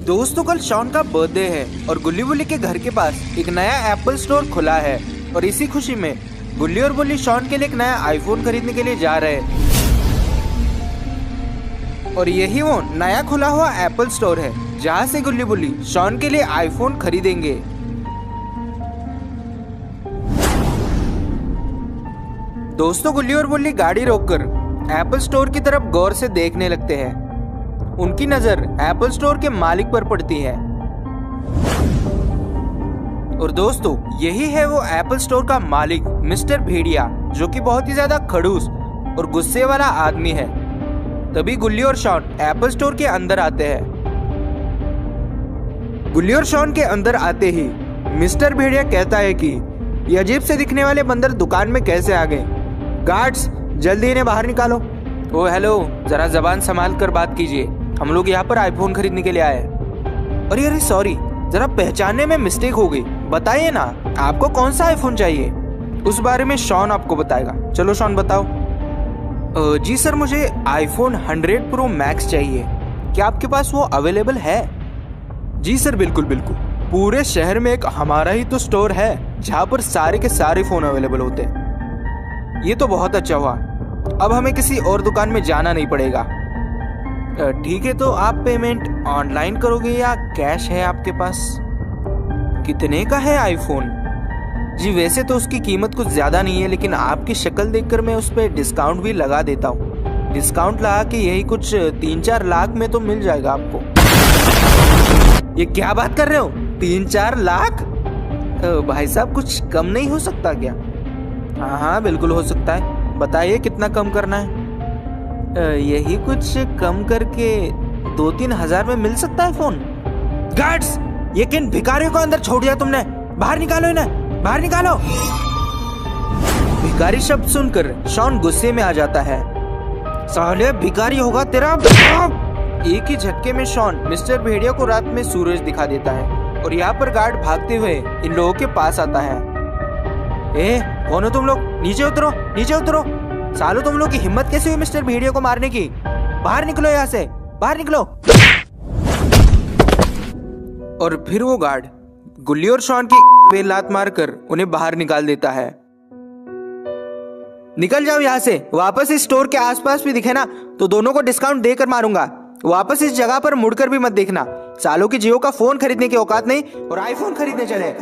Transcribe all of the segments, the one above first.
दोस्तों कल शॉन का बर्थडे है और गुल्ली बुल्ली के घर के पास एक नया एप्पल स्टोर खुला है और इसी खुशी में गुल्ली और बुल्ली शॉन के लिए एक नया आईफोन खरीदने के लिए जा रहे हैं। और यही वो नया खुला हुआ एप्पल स्टोर है जहाँ से गुल्ली बुल्ली शॉन के लिए आईफोन खरीदेंगे। दोस्तों गुल्ली और बुल्ली गाड़ी रोककर एप्पल स्टोर की तरफ गौर से देखने लगते हैं। उनकी नजर एप्पल स्टोर के मालिक पर पड़ती है। और दोस्तों यही है वो एप्पल स्टोर का मालिक मिस्टर भेड़िया, जो कि बहुत ही ज्यादा खड़ूस और गुस्से वाला आदमी है। तभी गुल्ली और शॉन एप्पल स्टोर के अंदर आते हैं। गुल्ली और शॉन के अंदर आते ही मिस्टर भेड़िया कहता है कि ये अजीब से दिखने वाले बंदर दुकान में कैसे आ गए। गार्ड्स जल्दी इन्हें बाहर निकालो। ओ हेलो, जरा जबान संभाल कर बात कीजिए, हम लोग यहाँ पर आईफोन खरीदने के लिए आए। अरे सॉरी, जरा पहचानने में मिस्टेक हो गई। बताइए ना आपको कौन सा आईफोन चाहिए। उस बारे में शॉन आपको बताएगा। चलो शॉन बताओ। जी सर, मुझे आईफोन 100 प्रो मैक्स चाहिए। क्या आपके पास वो अवेलेबल है? जी सर, बिल्कुल बिल्कुल। पूरे शहर में एक हमारा ही तो स्टोर है जहाँ पर सारे के सारे फोन अवेलेबल होते हैं। ये तो बहुत अच्छा हुआ, अब हमें किसी और दुकान में जाना नहीं पड़ेगा। ठीक है, तो आप पेमेंट ऑनलाइन करोगे या कैश है आपके पास? कितने का है आईफोन? जी वैसे तो उसकी कीमत कुछ ज्यादा नहीं है, लेकिन आपकी शक्ल देखकर मैं उस पर डिस्काउंट भी लगा देता हूँ। डिस्काउंट लगा के यही कुछ 3-4 लाख में तो मिल जाएगा आपको। ये क्या बात कर रहे हो? 3-4 लाख? भाई साहब कुछ कम नहीं हो सकता क्या? हाँ बिल्कुल हो सकता है। बताइए कितना कम करना है? यही कुछ कम करके 2-3 हजार में मिल सकता है फोन। गार्ड्स, ये किन भिखारियों को अंदर छोड़ दिया तुमने? बाहर निकालो इन्हें, बाहर निकालो। भिखारी शब्द सुनकर शॉन गुस्से में आ जाता है। साले भिखारी होगा तेरा। एक ही झटके में शॉन मिस्टर भेड़िया को रात में सूरज दिखा देता है और यहाँ पर गार्ड भागते हुए इन लोगों के पास आता है। कौन हो तुम लोग? नीचे उतरो, नीचे उतरो। सालो तुम लोग की हिम्मत कैसे हुई मिस्टर भेड़िया को मारने की? बाहर निकलो यहाँ से, बाहर निकलो। और फिर वो गार्ड गुल्ली और शॉन की पे लात मारकर उन्हें बाहर निकाल देता है। निकल जाओ यहाँ से। वापस इस स्टोर के आसपास भी दिखे ना तो दोनों को डिस्काउंट देकर मारूंगा। वापस इस जगह पर मुड़कर भी मत देखना। सालों की जियो का फोन खरीदने की औकात नहीं और आईफोन खरीदने चले।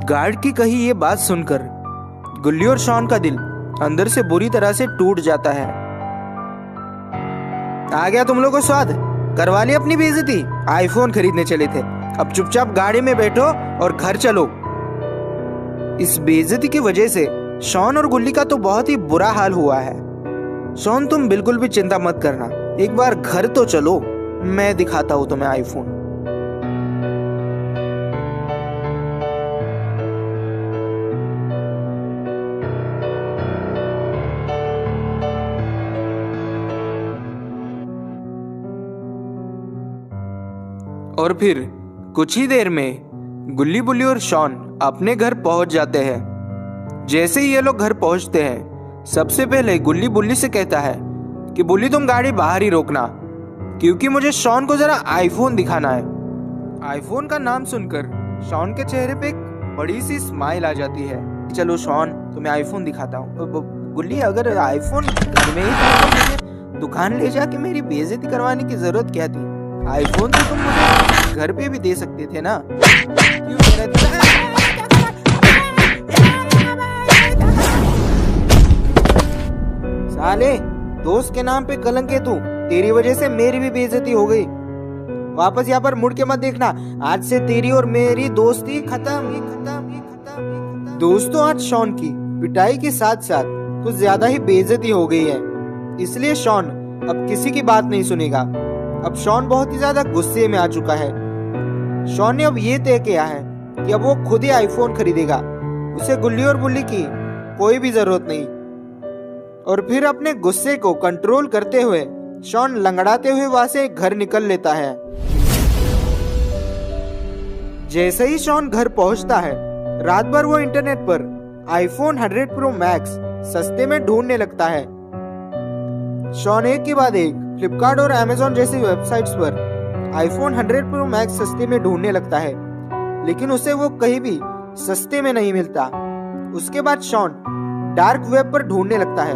गार्ड की कही ये बात सुनकर गुल्ली और शॉन का दिल अंदर से बुरी तरह से टूट जाता है। आ गया तुम लोगों को स्वाद? करवा ली अपनी बेइज्जती। आईफोन खरीदने चले थे, अब चुपचाप गाड़ी में बैठो और घर चलो। इस बेइज्जती की वजह से शॉन और गुल्ली का तो बहुत ही बुरा हाल हुआ है। शॉन तुम बिल्कुल भी चिंता मत करना, एक बार घर तो चलो, मैं दिखाता हूँ तुम्हें आईफोन। और फिर कुछ ही देर में गुल्ली बुल्ली और शॉन अपने घर पहुंच जाते हैं। जैसे ही ये लोग घर पहुंचते हैं, सबसे पहले गुल्ली बुल्ली से कहता है कि बुल्ली तुम गाड़ी बाहर ही रोकना, क्योंकि मुझे शॉन को जरा आईफोन दिखाना है। आईफोन का नाम सुनकर शॉन के चेहरे पे एक बड़ी सी स्माइल आ जाती है। चलो शॉन, तुम्हें आईफोन दिखाता हूँ। गुल्ली, अगर आईफोन घर में ही दुकान ले जाके मेरी बेइज्जती करवाने की जरूरत क्या थी? आईफोन तो तुम मुझे घर पे भी दे सकते थे ना। क्यों साले, दोस्त के नाम पे कलंक है तू। तेरी वजह से मेरी भी बेइज्जती हो गई। वापस यहाँ पर मुड़ के मत देखना। आज से तेरी और मेरी दोस्ती खत्म। दोस्तों आज शॉन की पिटाई के साथ साथ कुछ ज्यादा ही बेइज्जती हो गई है, इसलिए शॉन अब किसी की बात नहीं सुनेगा। अब शॉन बहुत ही ज्यादा गुस्से में आ चुका है। शॉन ने अब ये तय किया है कि अब वो खुद ही आईफोन खरीदेगा। उसे गुल्ली और बुल्ली की कोई भी जरूरत नहीं। और फिर अपने गुस्से को कंट्रोल करते हुए शॉन लंगड़ाते हुए वहां से घर निकल लेता है। जैसे ही शॉन घर पहुंचता है रात भर वो इंटरनेट पर आईफोन 100 प्रो मैक्स सस्ते में ढूंढने लगता है। शॉन एक के बाद एक फ्लिपकार्ट और अमेजोन जैसी वेबसाइट्स पर आईफोन 100 प्रो मैक्स सस्ते में ढूंढने लगता है, लेकिन उसे वो कहीं भी सस्ते में नहीं मिलता। उसके बाद शॉन डार्क वेब पर ढूंढने लगता है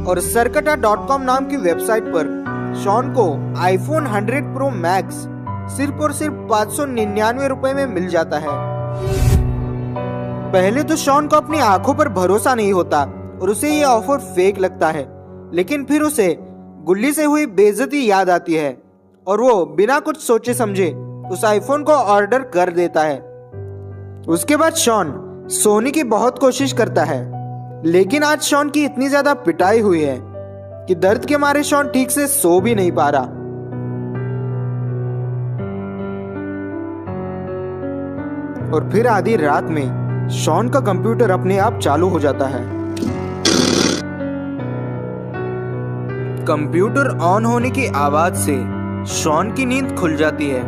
और सरकटा.com नाम की वेबसाइट पर शॉन को आईफोन 100 प्रो मैक्स सिर्फ और सिर्फ 599 रुपए में मिल जाता है। पहले तो शॉन को अपनी आंखों पर भरोसा नहीं होता और उसे ये ऑफर फेक लगता है, लेकिन फिर उसे गुल्ली से हुई बेइज्जती याद आती है और वो बिना कुछ सोचे समझे उस आईफोन को ऑर्डर कर देता है। उसके बाद शॉन सोने की बहुत कोशिश करता है, लेकिन आज शॉन की इतनी ज्यादा पिटाई हुई है कि दर्द के मारे शॉन ठीक से सो भी नहीं पा रहा। और फिर आधी रात में शॉन का कंप्यूटर अपने आप चालू हो जाता है। कंप्यूटर ऑन होने की आवाज से शॉन की नींद खुल जाती है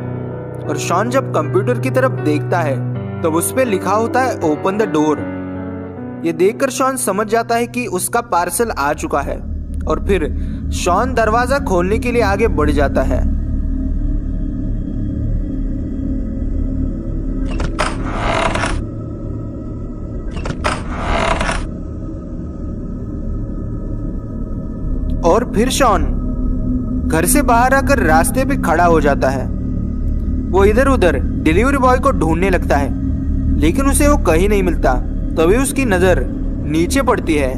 और शॉन जब कंप्यूटर की तरफ देखता है तब उस पे लिखा होता है ओपन द डोर। ये देखकर शॉन समझ जाता है कि उसका पार्सल आ चुका है और फिर शॉन दरवाजा खोलने के लिए आगे बढ़ जाता है। और फिर शॉन घर से बाहर आकर रास्ते पे खड़ा हो जाता है। वो इधर उधर डिलीवरी बॉय को ढूंढने लगता है, लेकिन उसे वो कहीं नहीं मिलता। तभी उसकी नजर नीचे पड़ती है।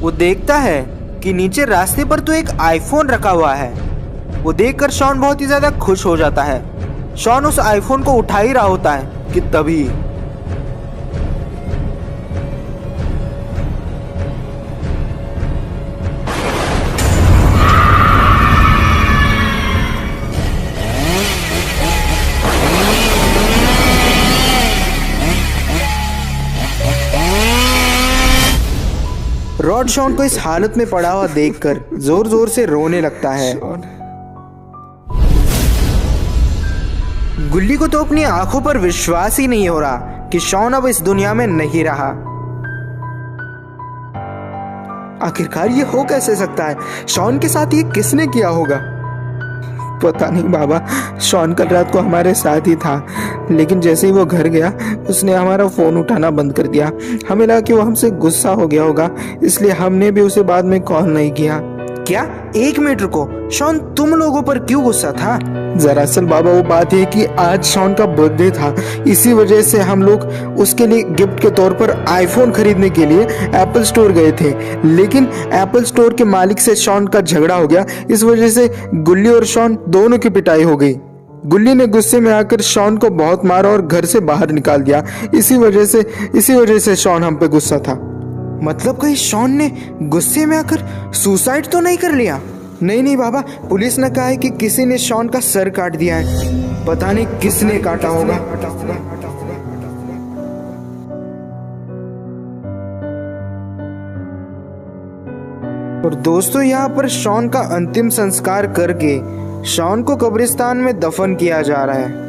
वो देखता है कि नीचे रास्ते पर तो एक आईफोन रखा हुआ है। वो देखकर शॉन बहुत ही ज्यादा खुश हो जाता है। शॉन उस आईफोन को उठा ही रहा होता है कि तभी रॉड शॉन को इस हालत में पड़ा हुआ देखकर जोर जोर से रोने लगता है। गुल्ली को तो अपनी आंखों पर विश्वास ही नहीं हो रहा कि शॉन अब इस दुनिया में नहीं रहा। आखिरकार ये हो कैसे सकता है? शॉन के साथ ये किसने किया होगा? पता नहीं बाबा, शॉन कल रात को हमारे साथ ही था, लेकिन जैसे ही वो घर गया उसने हमारा फोन उठाना बंद कर दिया। हमें लगा कि वो हमसे गुस्सा हो गया होगा, इसलिए हमने भी उसे बाद में कॉल नहीं किया। क्या? एक मिनट रुको, शॉन तुम लोगों पर क्यों गुस्सा था? दरअसल बाबा वो बात है कि आज शॉन का बर्थडे था, इसी वजह से हम लोग उसके लिए गिफ्ट के तौर पर आईफोन खरीदने के लिए एप्पल स्टोर गए थे, लेकिन एप्पल स्टोर के मालिक से शॉन का झगड़ा हो गया। इस वजह से गुल्ली और शॉन दोनों की पिटाई हो गई। गुल्ली ने गुस्से में आकर शॉन को बहुत मारा और घर से बाहर निकाल दिया। इसी वजह से शॉन हम पे गुस्सा था। मतलब कहीं शॉन ने गुस्से में आकर सुसाइड तो नहीं कर लिया? नहीं बाबा, पुलिस ने कहा है कि किसी ने शॉन का सर काट दिया है। पता नहीं किसने काटा होगा। और दोस्तों, यहाँ पर शॉन का अंतिम संस्कार करके शॉन को कब्रिस्तान में दफन किया जा रहा है।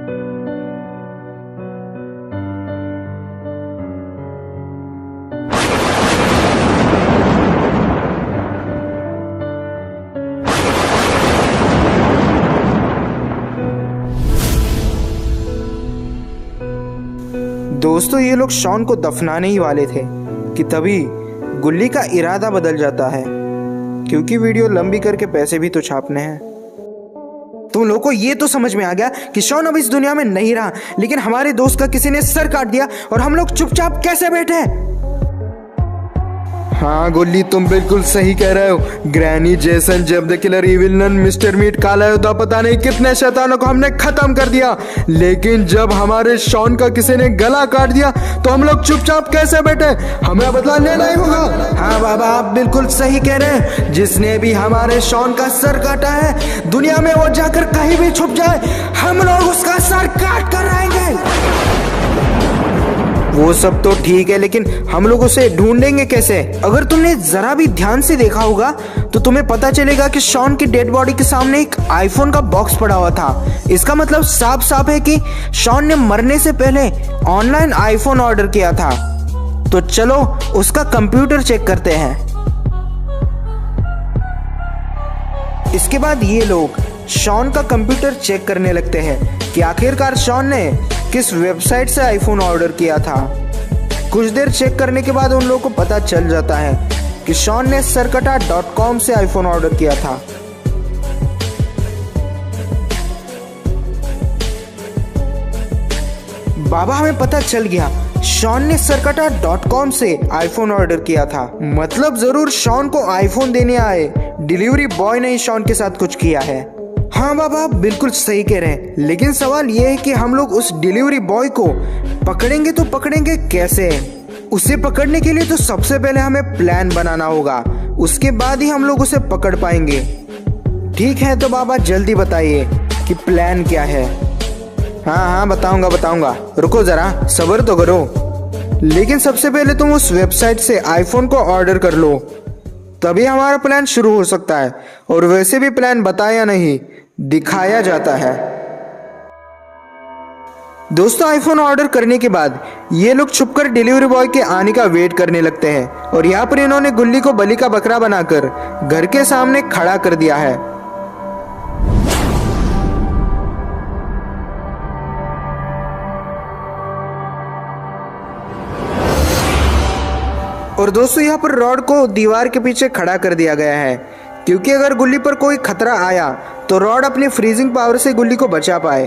दोस्तों, ये लोग शॉन को दफनाने ही वाले थे कि तभी गुल्ली का इरादा बदल जाता है, क्योंकि वीडियो लंबी करके पैसे भी तो छापने हैं। तुम लोगों को ये तो समझ में आ गया कि शॉन अब इस दुनिया में नहीं रहा, लेकिन हमारे दोस्त का किसी ने सर काट दिया और हम लोग चुपचाप कैसे बैठे? हाँ गुल्ली, तुम बिल्कुल सही कह रहे हो। Granny, Jason, Jeff the Killer, Evil Nun, Mister Meat, काला योद्धा, पता नहीं कितने शैतानों को हमने खत्म कर दिया, लेकिन जब हमारे शॉन का किसी ने गला काट दिया तो हम लोग चुपचाप कैसे बैठे? हमें बदला लेना ही होगा। हाँ बाबा, आप बिल्कुल सही कह रहे हैं। जिसने भी हमारे शॉन का सर काटा है, दुनिया में वो जाकर कहीं भी छुप जाए, हम लोग उसका सर काट कर आएंगे। वो सब तो ठीक है, लेकिन हम लोग उसे ढूंढेंगे कैसे? अगर तुमने जरा भी ध्यान से देखा होगा तो तुम्हें पता चलेगा कि शॉन की डेड बॉडी के सामने एक आईफोन का बॉक्स पड़ा हुआ था। इसका मतलब साफ साफ है कि शॉन ने मरने से पहले ऑनलाइन आईफोन ऑर्डर किया था। तो चलो उसका कंप्यूटर चेक करते हैं। इसके बाद ये लोग शॉन का कंप्यूटर चेक करने लगते हैं कि आखिरकार शॉन ने किस वेबसाइट से आईफोन ऑर्डर किया था। कुछ देर चेक करने के बाद उन लोगों को पता चल जाता है कि शॉन ने सरकटा.com से आईफोन ऑर्डर किया था। बाबा, हमें पता चल गया, शॉन ने सरकटा.com से आईफोन ऑर्डर किया था। मतलब जरूर शॉन को आईफोन देने आए डिलीवरी बॉय ने ही शॉन के साथ कुछ किया है। हाँ बाबा, बिल्कुल सही कह रहे हैं, लेकिन सवाल यह है कि हम लोग उस डिलीवरी बॉय को पकड़ेंगे तो पकड़ेंगे कैसे? उसे पकड़ने के लिए तो सबसे पहले हमें प्लान बनाना होगा, उसके बाद ही हम लोग उसे पकड़ पाएंगे। ठीक है तो बाबा जल्दी बताइए कि प्लान क्या है। हाँ बताऊंगा, रुको जरा सब्र तो करो। लेकिन सबसे पहले तुम उस वेबसाइट से आईफोन को ऑर्डर कर लो, तभी हमारा प्लान शुरू हो सकता है। और वैसे भी प्लान बताया नहीं, दिखाया जाता है। दोस्तों, आईफोन ऑर्डर करने के बाद ये लोग छुपकर डिलीवरी बॉय के आने का वेट करने लगते हैं और यहाँ पर इन्होंने गुल्ली को बलि का बकरा बनाकर घर के सामने खड़ा कर दिया है। और दोस्तों, यहाँ पर रॉड को दीवार के पीछे खड़ा कर दिया गया है, क्योंकि अगर गुल्ली पर कोई खतरा आया तो रॉड अपनी फ्रीजिंग पावर से गुल्ली को बचा पाए।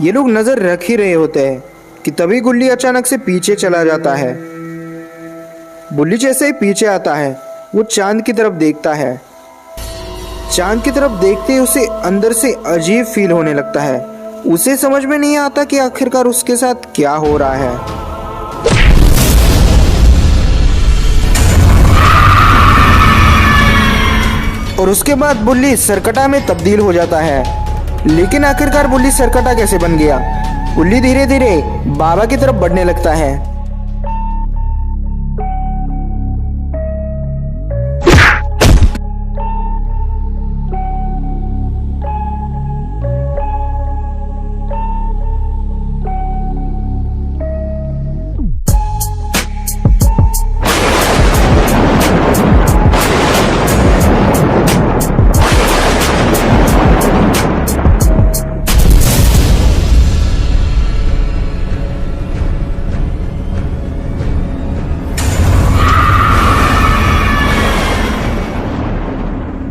ये लोग नजर रख ही रहे होते हैं कि तभी गुल्ली अचानक से पीछे चला जाता है। गुल्ली जैसे ही पीछे आता है वो चांद की तरफ देखता है। चांद की तरफ देखते ही उसे अंदर से अजीब फील होने लगता है। उसे समझ में नहीं आता कि आखिरकार उसके साथ क्या हो रहा है। और उसके बाद बुल्ली सरकटा में तब्दील हो जाता है। लेकिन आखिरकार बुल्ली सरकटा कैसे बन गया? बुल्ली धीरे धीरे बाबा की तरफ बढ़ने लगता है।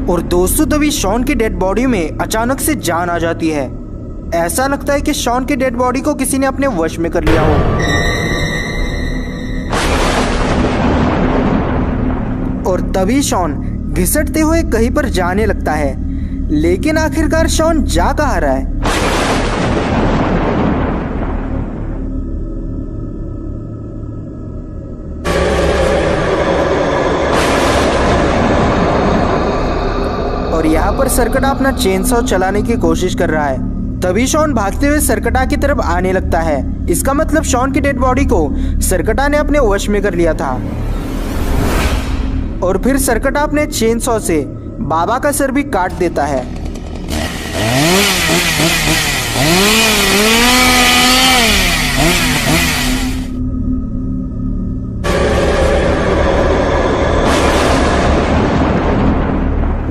और दोस्तों, तभी शॉन की डेड बॉडी में अचानक से जान आ जाती है। ऐसा लगता है कि शॉन की डेड बॉडी को किसी ने अपने वश में कर लिया हो। और तभी शॉन घिसटते हुए कहीं पर जाने लगता है। लेकिन आखिरकार शॉन जा कहाँ रहा है? और यहाँ पर सरकटा अपना चेनसॉ चलाने की कोशिश कर रहा है। तभी शॉन भागते हुए सरकटा की तरफ आने लगता है। इसका मतलब शॉन की डेड बॉडी को सरकटा ने अपने वश में कर लिया था। और फिर सरकटा अपने चेनसॉ से बाबा का सर भी काट देता है।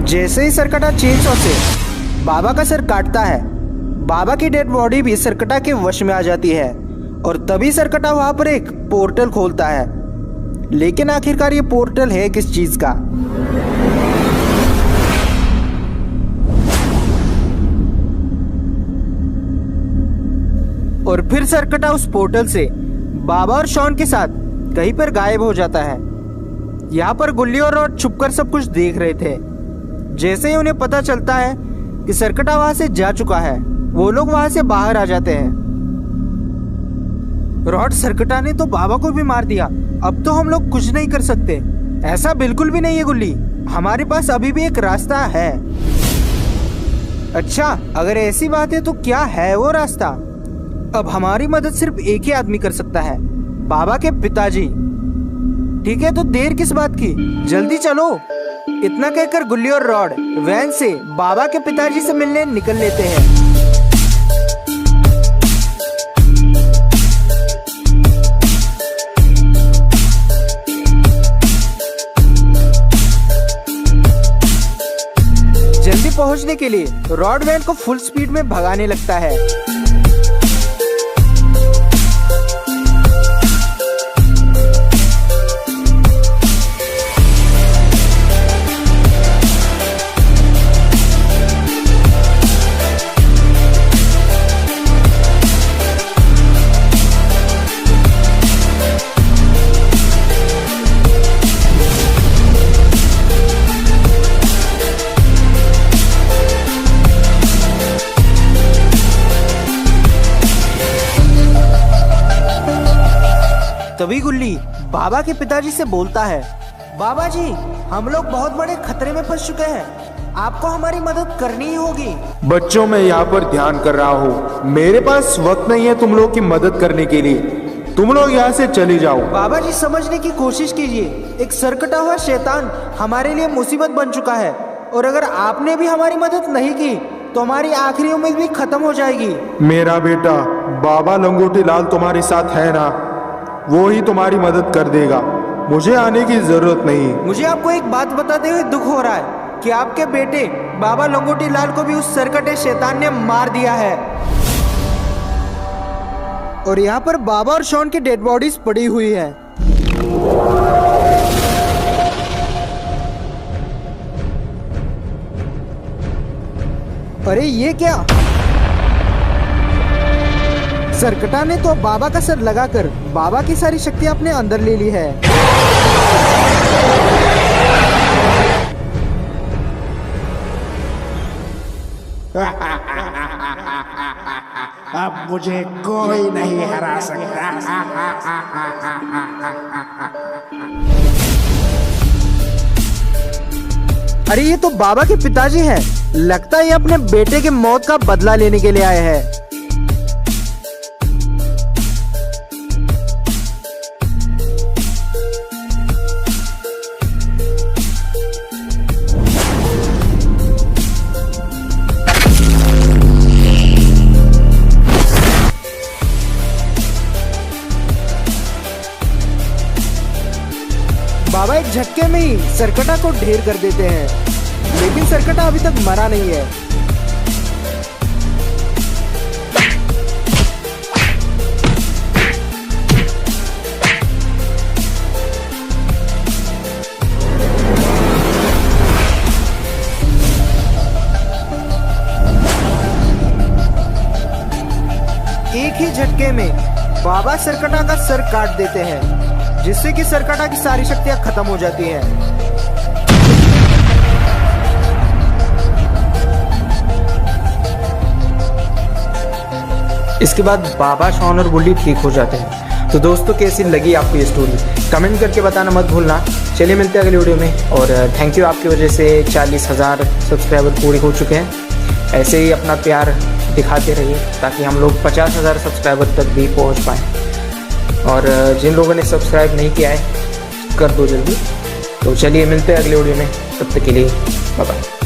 जैसे ही सरकटा चेनसॉ से बाबा का सर काटता है, बाबा की डेड बॉडी भी सरकटा के वश में आ जाती है। और तभी सरकटा वहां पर एक पोर्टल खोलता है। लेकिन आखिरकार ये पोर्टल है किस चीज का? और फिर सरकटा उस पोर्टल से बाबा और शॉन के साथ कहीं पर गायब हो जाता है। यहाँ पर गुल्ली और रॉड छुपकर सब कुछ देख रहे थे। जैसे ही उन्हें पता चलता है कि सरकटा वहां से जा चुका है, वो लोग वहां से बाहर आ जाते हैं। रॉड, सरकटा ने तो बाबा को भी मार दिया, अब तो हम लोग कुछ नहीं कर सकते। ऐसा बिल्कुल भी नहीं है गुल्ली, हमारे पास अभी भी एक रास्ता है। अच्छा, अगर ऐसी बात है तो क्या है वो रास्ता? अब हमारी मदद सिर्फ एक ही आदमी कर सकता है, बाबा के पिताजी। ठीक है, तो देर किस बात की, जल्दी चलो। इतना कहकर गुल्ली और रॉड वैन से बाबा के पिताजी से मिलने निकल लेते हैं। जल्दी पहुंचने के लिए रॉड वैन को फुल स्पीड में भगाने लगता है। तभी गुल्ली बाबा के पिताजी से बोलता है, बाबा जी, हम लोग बहुत बड़े खतरे में फंस चुके हैं, आपको हमारी मदद करनी ही होगी। बच्चों, मैं यहाँ पर ध्यान कर रहा हूँ, मेरे पास वक्त नहीं है तुम लोग की मदद करने के लिए, तुम लोग यहाँ से चले जाओ। बाबा जी, समझने की कोशिश कीजिए, एक सरकटा हुआ शैतान हमारे लिए मुसीबत बन चुका है, और अगर आपने भी हमारी मदद नहीं की तो हमारी आखिरी उम्मीद भी खत्म हो जाएगी। मेरा बेटा बाबा लंगोटी लाल तुम्हारे साथ है ना, वो ही तुम्हारी मदद कर देगा, मुझे आने की जरूरत नहीं। मुझे आपको एक बात बताते हुए दुख हो रहा है कि आपके बेटे बाबा लंगोटी लाल को भी उस सरकटे शैतान ने मार दिया है, और यहाँ पर बाबा और शॉन की डेड बॉडीज पड़ी हुई है। अरे ये क्या, सरकटा ने तो बाबा का सर लगाकर बाबा की सारी शक्तियां अपने अंदर ले ली है। अब मुझे कोई नहीं हरा सकता। अरे ये तो बाबा के पिताजी हैं, लगता है ये अपने बेटे के मौत का बदला लेने के लिए आए हैं। बाबा एक झटके में ही सरकटा को ढेर कर देते हैं, लेकिन सरकटा अभी तक मरा नहीं है। एक ही झटके में बाबा सरकटा का सर काट देते हैं, जिससे कि सरकटा की सारी शक्तियां खत्म हो जाती हैं। इसके बाद बाबा, शॉन और गुल्ली ठीक हो जाते हैं। तो दोस्तों, कैसी लगी आपको ये स्टोरी, कमेंट करके बताना मत भूलना। चलिए मिलते हैं अगले वीडियो में, और थैंक यू, आपकी वजह से 40,000 सब्सक्राइबर पूरे हो चुके हैं। ऐसे ही अपना प्यार दिखाते रहिए ताकि हम लोग 50,000 सब्सक्राइबर तक भी पहुंच पाएँ। और जिन लोगों ने सब्सक्राइब नहीं किया है कर दो जल्दी। तो चलिए मिलते हैं अगले वीडियो में, तब तक के लिए बाय बाय।